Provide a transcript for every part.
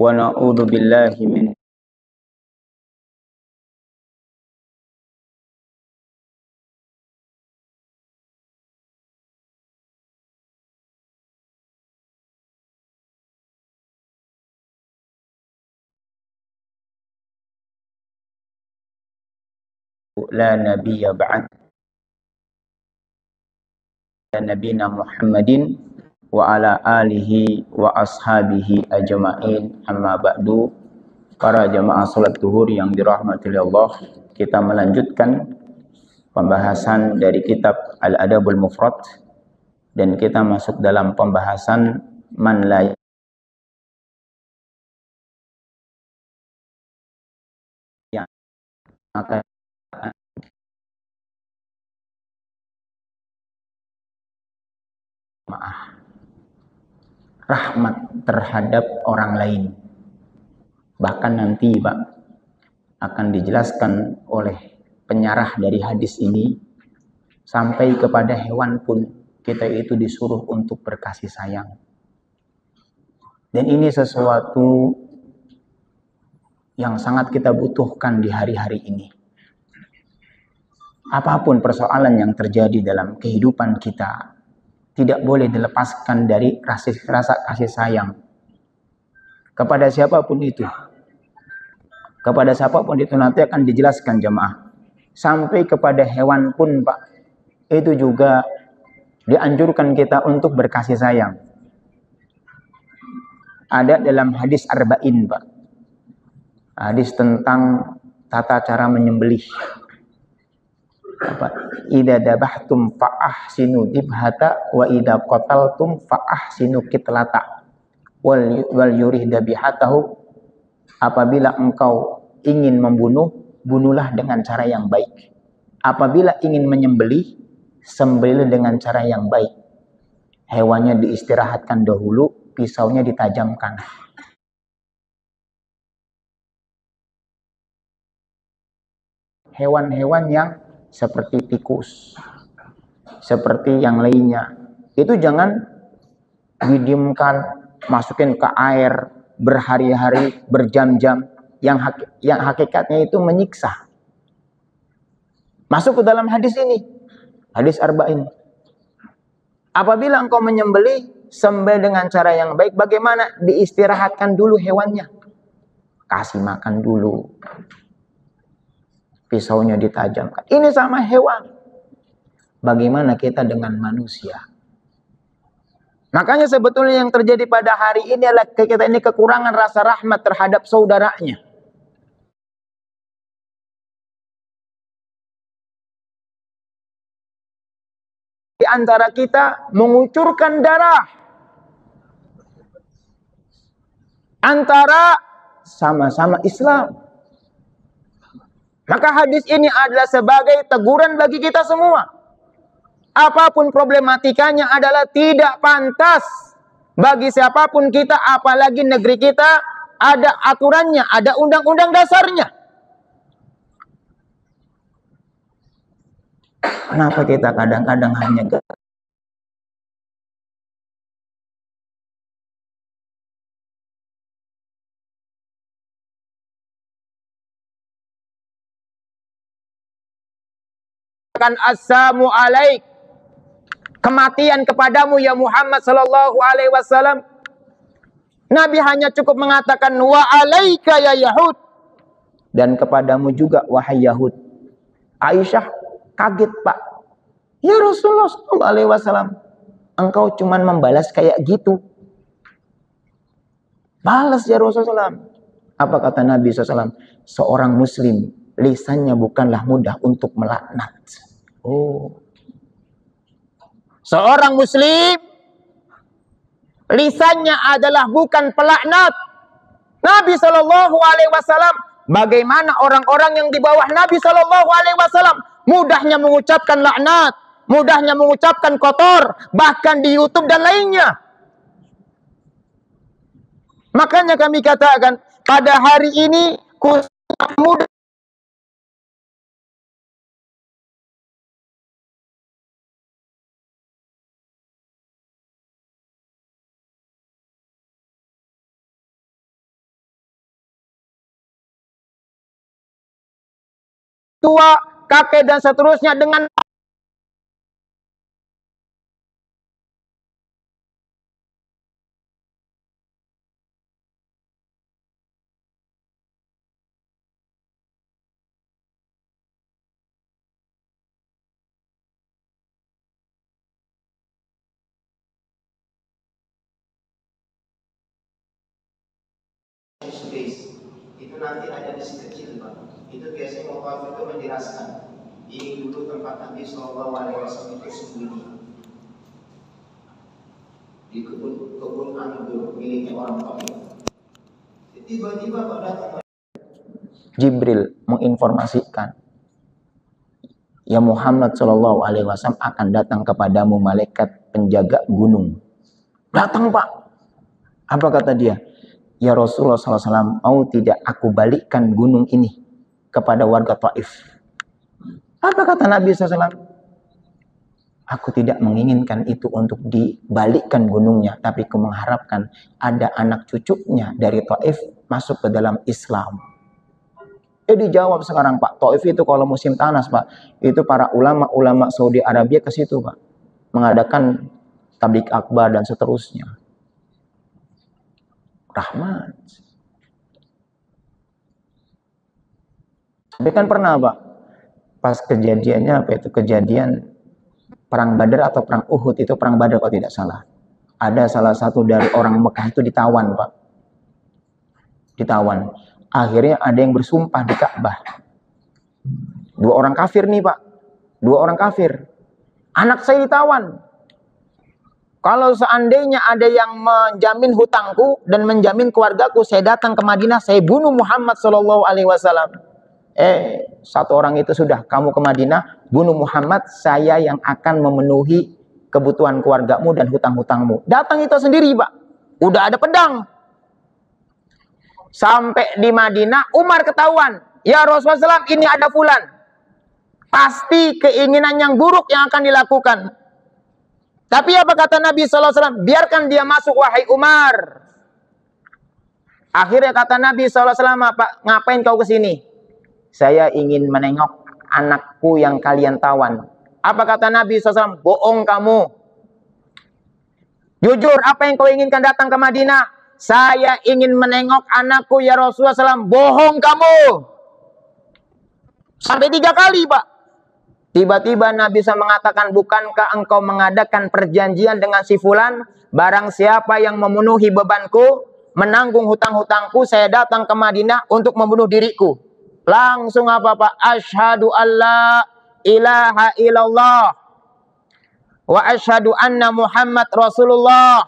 wa na'udzu billahi min la nabiyya ba'd nabiyina Muhammadin wa ala alihi wa ashabihi ajma'in, amma ba'du. Para jamaah salat zuhur yang dirahmati Allah, kita melanjutkan pembahasan dari kitab Al-Adabul Mufrad, dan kita masuk dalam pembahasan man la ya maka rahmat terhadap orang lain. Bahkan nanti Pak akan dijelaskan oleh penyarah dari hadis ini, sampai kepada hewan pun kita itu disuruh untuk berkasih sayang. Dan ini sesuatu yang sangat kita butuhkan di hari-hari ini. Apapun persoalan yang terjadi dalam kehidupan kita, tidak boleh dilepaskan dari rasa kasih sayang kepada siapapun itu. Kepada siapapun itu nanti akan dijelaskan jemaah. Sampai kepada hewan pun Pak, itu juga dianjurkan kita untuk berkasih sayang. Ada dalam hadis arba'in Pak, hadis tentang tata cara menyembelih. Idza dabahtum fa ahsinu dibhata wa idza qataltum fa ahsinu qitlata wal yurih dabihatahu. Apabila engkau ingin membunuh, bunuhlah dengan cara yang baik. Apabila ingin menyembelih, sembelih dengan cara yang baik. Hewannya diistirahatkan dahulu, pisaunya ditajamkan. Hewan-hewan yang seperti tikus, seperti yang lainnya, itu jangan didiamkan, masukin ke air berhari-hari, berjam-jam, yang hakikatnya itu menyiksa. Masuk ke dalam hadis ini, hadis arba'in. Apabila engkau menyembelih, sembelih dengan cara yang baik. Bagaimana? Diistirahatkan dulu hewannya, kasih makan dulu, pisaunya ditajamkan. Ini sama hewan. Bagaimana kita dengan manusia? Makanya sebetulnya yang terjadi pada hari ini adalah kita ini kekurangan rasa rahmat terhadap saudaranya. Di antara kita mengucurkan darah antara sama-sama Islam. Maka hadis ini adalah sebagai teguran bagi kita semua. Apapun problematikanya adalah tidak pantas bagi siapapun kita, apalagi negeri kita ada aturannya, ada undang-undang dasarnya. Kenapa kita kadang-kadang hanya assalamu alaik, kematian kepadamu ya Muhammad sallallahu alaihi wasallam. Nabi hanya cukup mengatakan wa alaika ya Yahud, dan kepadamu juga wahai Yahud. Aisyah kaget Pak, ya Rasulullah sallallahu alaihi wasallam, engkau cuman membalas kayak gitu? Balas ya Rasulullah. Apa kata Nabi SAW? Seorang muslim lisannya bukanlah mudah untuk melaknat. Oh, seorang muslim lisannya adalah bukan pelaknat. Nabi Shallallahu Alaihi Wasallam, bagaimana orang-orang yang di bawah Nabi Shallallahu Alaihi Wasallam mudahnya mengucapkan laknat, mudahnya mengucapkan kotor, bahkan di YouTube dan lainnya. Makanya kami katakan pada hari ini mudah tua, kakek dan seterusnya dengan itu nanti ada di kecil, Pak. Itu biasanya Muqaf itu menjelaskan ini dulu tempat Nabi SAW itu sembunyi di kebun anggur miliknya orang Taif. Tiba-tiba pada Jibril menginformasikan, ya Muhammad SAW akan datang kepadamu malaikat penjaga gunung. Datang, Pak. Apa kata dia? Ya Rasulullah SAW, mau tidak aku balikkan gunung ini kepada warga Taif? Apa kata Nabi SAW? Aku tidak menginginkan itu untuk dibalikkan gunungnya, tapi aku mengharapkan ada anak cucunya dari Taif masuk ke dalam Islam. Dijawab sekarang, Pak, Taif itu kalau musim panas, Pak, itu para ulama-ulama Saudi Arabia ke situ, Pak, mengadakan tablik akbar dan seterusnya. Rahmat. Tapi kan pernah, Pak, pas kejadiannya apa itu, kejadian perang Badar atau perang Uhud, itu perang Badar kalau tidak salah. Ada salah satu dari orang Mekah itu ditawan, Pak. Ditawan. Akhirnya ada yang bersumpah di Ka'bah. 2 orang kafir nih, Pak. 2 orang kafir. Anak saya ditawan. Kalau seandainya ada yang menjamin hutangku dan menjamin keluargaku, saya datang ke Madinah, saya bunuh Muhammad SAW. Satu orang itu sudah, kamu ke Madinah, bunuh Muhammad, saya yang akan memenuhi kebutuhan keluargamu dan hutang-hutangmu. Datang itu sendiri, Pak. Udah ada pedang. Sampai di Madinah, Umar ketahuan. Ya Rasulullah SAW, ini ada fulan. Pasti keinginan yang buruk yang akan dilakukan. Tapi apa kata Nabi SAW? Biarkan dia masuk, wahai Umar. Akhirnya kata Nabi SAW, Pak, ngapain kau kesini? Saya ingin menengok anakku yang kalian tawan. Apa kata Nabi SAW? Bohong kamu. Jujur, apa yang kau inginkan datang ke Madinah? Saya ingin menengok anakku, ya Rasulullah SAW. Bohong kamu. Sampai 3 kali, Pak. Tiba-tiba Nabi SAW mengatakan, bukankah engkau mengadakan perjanjian dengan si fulan? Barang siapa yang memenuhi bebanku, menanggung hutang-hutangku, saya datang ke Madinah untuk membunuh diriku. Langsung apa, Pak? Asyhadu alla ilaha illallah wa asyhadu anna Muhammad Rasulullah.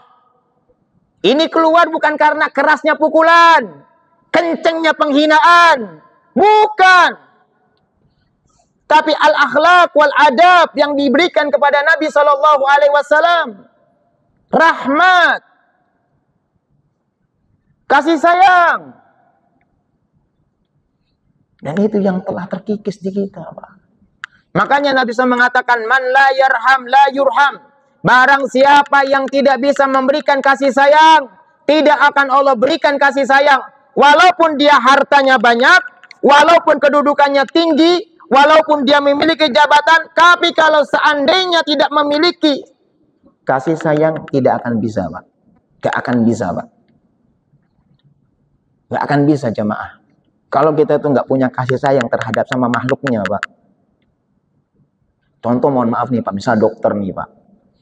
Ini keluar bukan karena kerasnya pukulan, kencengnya penghinaan. Bukan. Tapi al-akhlaq wal adab yang diberikan kepada Nabi SAW. Rahmat. Kasih sayang. Dan itu yang telah terkikis di kita, Pak. Makanya Nabi SAW mengatakan, man la yarham la yurham. Barang siapa yang tidak bisa memberikan kasih sayang, tidak akan Allah berikan kasih sayang. Walaupun dia hartanya banyak, walaupun kedudukannya tinggi, walaupun dia memiliki jabatan, tapi kalau seandainya tidak memiliki kasih sayang, tidak akan bisa, Pak. Gak akan bisa, Pak. Gak akan bisa, jemaah. Kalau kita itu nggak punya kasih sayang terhadap sama makhluknya, Pak. Contoh, mohon maaf nih, Pak. Misal dokter nih, Pak.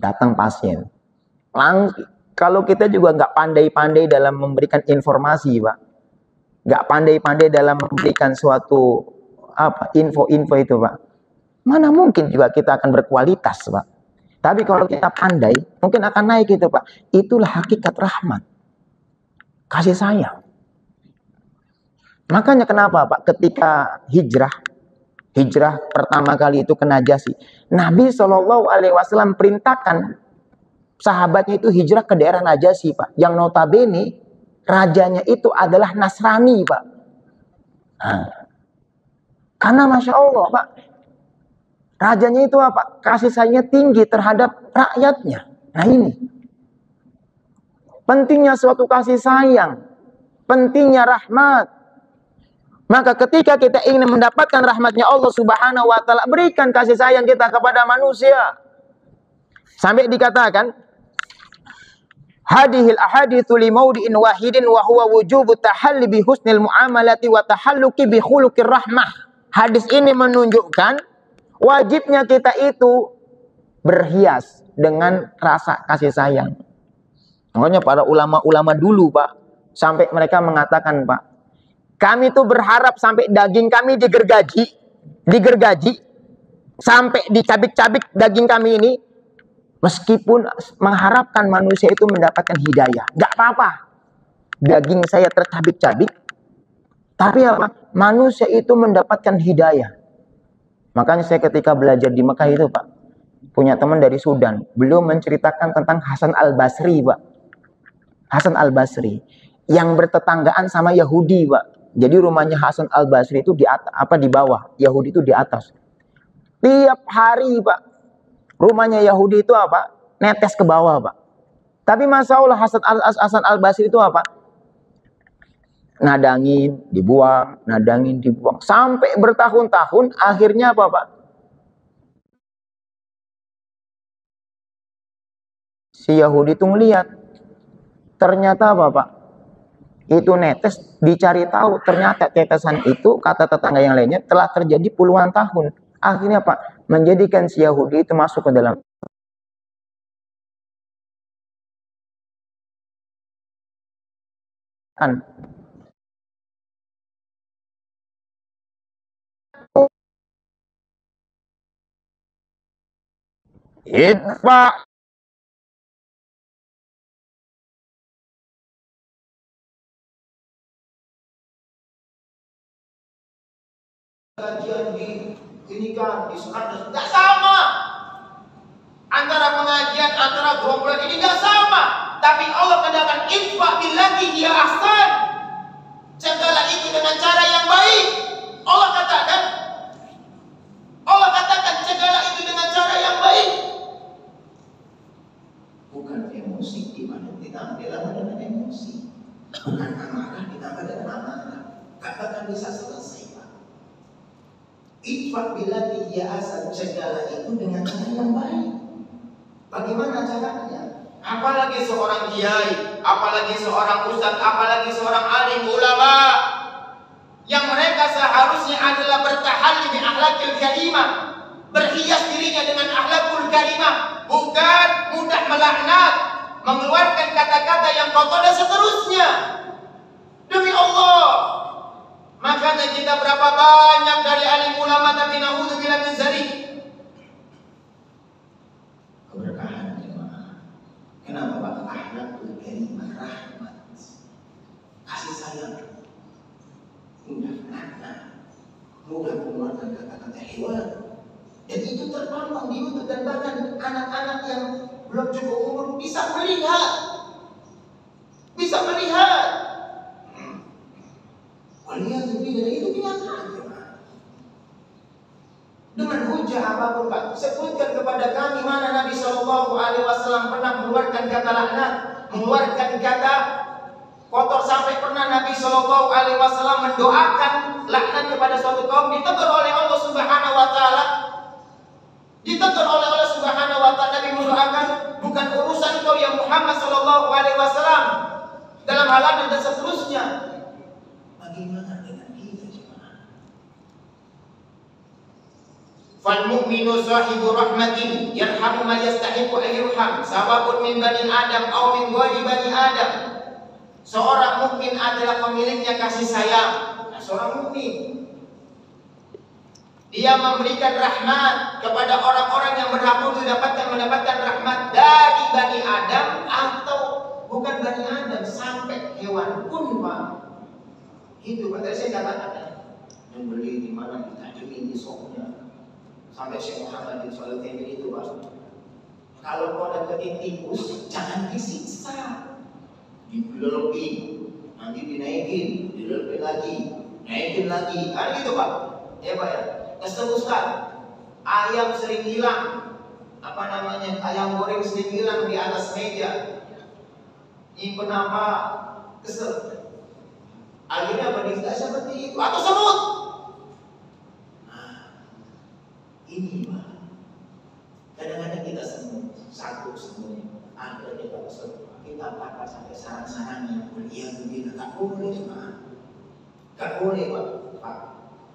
Datang pasien. Kalau kita juga nggak pandai-pandai dalam memberikan informasi, Pak. Nggak pandai-pandai dalam memberikan suatu info-info itu, Pak. Mana mungkin juga kita akan berkualitas, Pak. Tapi kalau kita pandai, mungkin akan naik itu, Pak. Itulah hakikat rahmat. Kasih sayang. Makanya kenapa, Pak, ketika hijrah pertama kali itu ke Najasyi, Nabi SAW perintahkan sahabatnya itu hijrah ke daerah Najasyi, Pak. Yang notabene rajanya itu adalah Nasrani, Pak. Karena Masya Allah, Pak, rajanya itu apa? Kasih sayangnya tinggi terhadap rakyatnya. Nah ini. Pentingnya suatu kasih sayang. Pentingnya rahmat. Maka ketika kita ingin mendapatkan rahmatnya Allah Subhanahu wa taala, berikan kasih sayang kita kepada manusia. Sampai dikatakan, hadhil ahaditsu li maudi'in wahidin wa huwa wujubu tahalli bi husnil muamalati wa tahalluqi bi khuluqir rahmah. Hadis ini menunjukkan wajibnya kita itu berhias dengan rasa kasih sayang. Makanya para ulama-ulama dulu, Pak, sampai mereka mengatakan, Pak, kami tuh berharap sampai daging kami digergaji, sampai dicabik-cabik daging kami ini, meskipun mengharapkan manusia itu mendapatkan hidayah. Gak apa-apa, daging saya tercabik-cabik, tapi apa? Manusia itu mendapatkan hidayah. Makanya saya ketika belajar di Mekah itu, Pak, punya teman dari Sudan, beliau menceritakan tentang Hasan Al-Basri, Pak. Hasan Al-Basri yang bertetanggaan sama Yahudi, Pak. Jadi rumahnya Hasan Al-Basri itu di atas, di bawah, Yahudi itu di atas. Tiap hari, Pak, rumahnya Yahudi itu apa? Netes ke bawah, Pak. Tapi Masya Allah, Hasan Al-Basri itu apa? Nadangin, dibuang, nadangin, dibuang. Sampai bertahun-tahun, akhirnya apa, Pak? Si Yahudi itu ngelihat, ternyata apa, Pak? Itu netes, dicari tahu, ternyata tetesan itu, kata tetangga yang lainnya, telah terjadi puluhan tahun. Akhirnya Pak, menjadikan si Yahudi itu masuk ke dalam kan. Pak, kajian di ini kan di sekolah nggak sama antara pengajian antara gerombolan ini nggak sama, tapi Allah katakan infaq billati hiya ahsan, segala itu dengan cara yang baik. Allah katakan segala itu dengan cara yang baik, bukan emosi di mana ditambah dengan emosi, bukan amarah ditambah dengan amarah, gak akan bisa selesai. Infaq billati hiya ahsan, segala itu dengan cara yang baik. Bagaimana caranya? Apalagi seorang kiai, apalagi seorang ustaz, apalagi seorang alim ulama yang mereka seharusnya adalah bertahalli bi akhlaqil karimah, berhias dirinya dengan akhlakul karimah, bukan mudah melaknat, mengeluarkan kata-kata yang kotor dan seterusnya. Demi Allah, makanya kita berapa banyak dari alim ulama tapi naudzubillah min dzalik. Keberkahan jemaah. Kenapa Pak? Akhlakul karimah, rahmat, kasih sayang, mudah makna, mudah mengeluarkan kata-kata hewan. Dan itu terpampang di YouTube, dan bahkan anak-anak yang belum cukup umur bisa melihat. Lihat lebih dari itu kenyataan. Dengan hujah apapun, Pak, sebutkan kepada kami mana Nabi Shallallahu Alaihi Wasallam pernah mengeluarkan kata laknat, mengeluarkan kata kotor, sampai pernah Nabi Shallallahu Alaihi Wasallam mendoakan laknat kepada suatu kaum, ditegur oleh Allah Subhanahu Wa Taala. Nabi mendoakan, bukan urusan kau yang Muhammad Shallallahu Alaihi Wasallam dalam halaman dan seterusnya. Bagaimana dengan kita, jemaah? Fal mu'minu sahibu rahmatin yarhamu ma yastahiqu an yurham, sawa'un min bani Adam aw min ghairi bani Adam. Seorang mukmin adalah pemiliknya kasih sayang. Seorang mukmin, dia memberikan rahmat kepada orang-orang yang berhak untuk mendapatkan rahmat dari bani Adam atau bukan bani Adam, sampai hewan pun, Pak. Itu Pak, saya katakan membeli di mana ditajemin di soknya, sampai Syekh Muhammad bin Shalih Al-Utsaimin itu, Pak, kalau kau dapetin tikus jangan disiksa, dilelepi, nanti dinaikin, dilelepi lagi, naikin lagi, ada gitu, Pak. Ya Pak ya. Keseluruhan ayam sering hilang, ayam goreng sering hilang di atas meja. Ini kenapa? Kesel. Akhirnya beristirahat seperti itu atau semut. Nah, ini Pak. Kadang-kadang kita semut, satu semut, akhirnya kita kesel, kita bakar sampai sarang-sarangnya. Beliau begini, tak boleh Pak. Tak boleh Pak.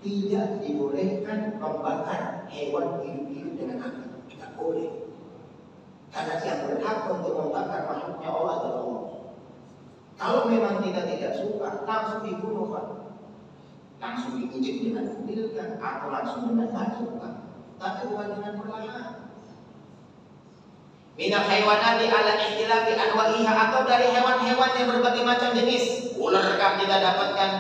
Tidak dibolehkan membakar hewan hidup-hidup dengan api. Tidak boleh. Karena yang berhak untuk membakar makhluknya Allah adalah Allah. Kalau memang kita tidak suka, langsung dibunuh Pak. Langsung diinjek dengan mobilkan atau langsung dengan batukan. Tapi bukan dengan perlahan. Minal haywanati ala ikhtilafi anwa'iha, atau dari hewan-hewan yang berbagai macam jenis. Ularkah kita dapatkan?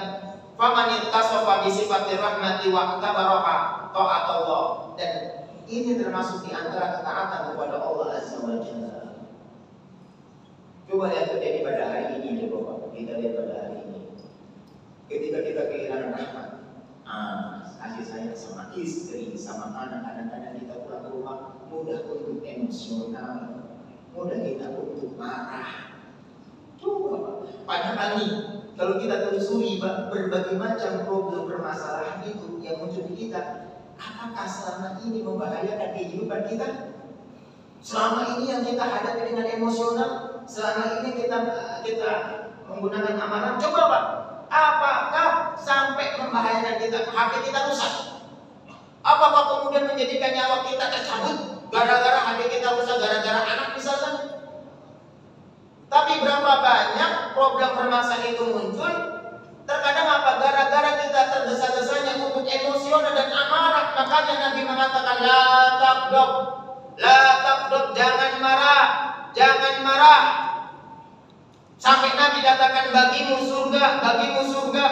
Faman ittasafa bi sifatir rahmati wa tabaraha ta'atullah. Dan ini termasuk di antara ketaatan kepada Allah Azza wa Jalla. Coba lihat terjadi pada hari ini, Bapak. Kita lihat pada hari ini. Ketika kita kehilangan rahmat, kasih sayang sama istri, sama anak, kadang-kadang kita pulang ke rumah mudah untuk emosional, mudah kita untuk marah. Coba, padahal nih, kalau kita telusuri berbagai macam problem permasalahan itu yang muncul di kita, apakah selama ini membahayakan kehidupan kita? Selama ini yang kita hadapi dengan emosional, selama ini kita menggunakan amarah, coba Pak, apakah sampai membahayakan kita? HP kita rusak. Apakah kemudian menjadikan nyawa kita tercabut gara-gara HP kita rusak, gara-gara anak misalnya? Tapi berapa banyak problem permasalahan itu muncul? Terkadang apa? Gara-gara kita tergesa-gesanya untuk emosional dan amarah. Makanya Nabi mengatakan la taqdab. La taqdab, jangan marah, jangan marah. Sampai Nabi katakan bagimu surga.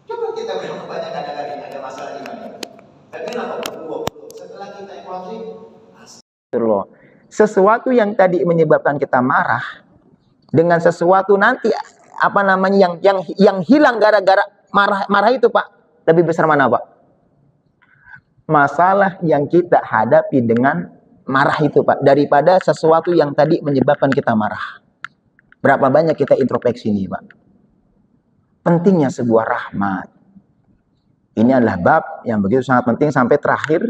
Coba kita berapa banyak kadang-kadang ada masalah di mana. Tapi kenapa setelah kita evaluasi, sesuatu yang tadi menyebabkan kita marah dengan sesuatu nanti yang hilang gara-gara marah itu Pak, lebih besar mana Pak? Masalah yang kita hadapi dengan marah itu Pak, daripada sesuatu yang tadi menyebabkan kita marah. Berapa banyak kita introspeksi ini Pak? Pentingnya sebuah rahmat. Ini adalah bab yang begitu sangat penting sampai terakhir.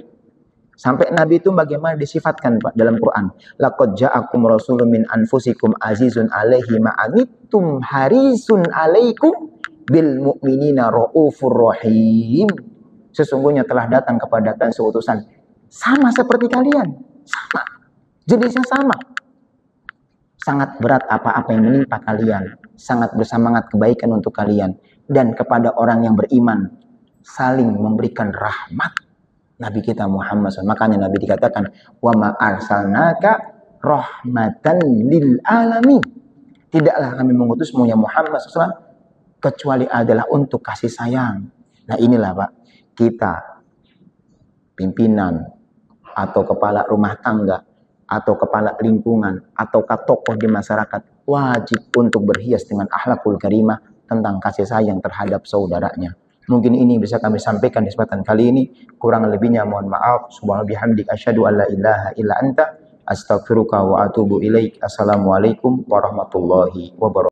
Sampai Nabi itu bagaimana disifatkan Pak dalam Quran. Laqad ja'akum rasulun min anfusikum azizun 'alaihi ma anittum harisun 'alaikum bil mu'minina raufur rahim. Sesungguhnya telah datang kepada kalian seutusan sama seperti kalian, sama, jenisnya sama. Sangat berat apa-apa yang menimpa kalian, sangat bersemangat kebaikan untuk kalian, dan kepada orang yang beriman saling memberikan rahmat. Nabi kita Muhammad SAW. Makanya Nabi dikatakan wa ma arsalnaka rahmatan lil alamin. Tidaklah kami mengutusmu ya Muhammad SAW kecuali adalah untuk kasih sayang. Nah inilah Pak, kita pimpinan atau kepala rumah tangga atau kepala lingkungan atau tokoh di masyarakat wajib untuk berhias dengan akhlakul karimah tentang kasih sayang terhadap saudaranya. Mungkin ini bisa kami sampaikan di kesempatan kali ini. Kurang lebihnya mohon maaf. Subhanallah bihamdik asyhadu an la ilaha illa anta astaghfiruka wa atubu ilaik. Assalamualaikum warahmatullahi wabarakatuh.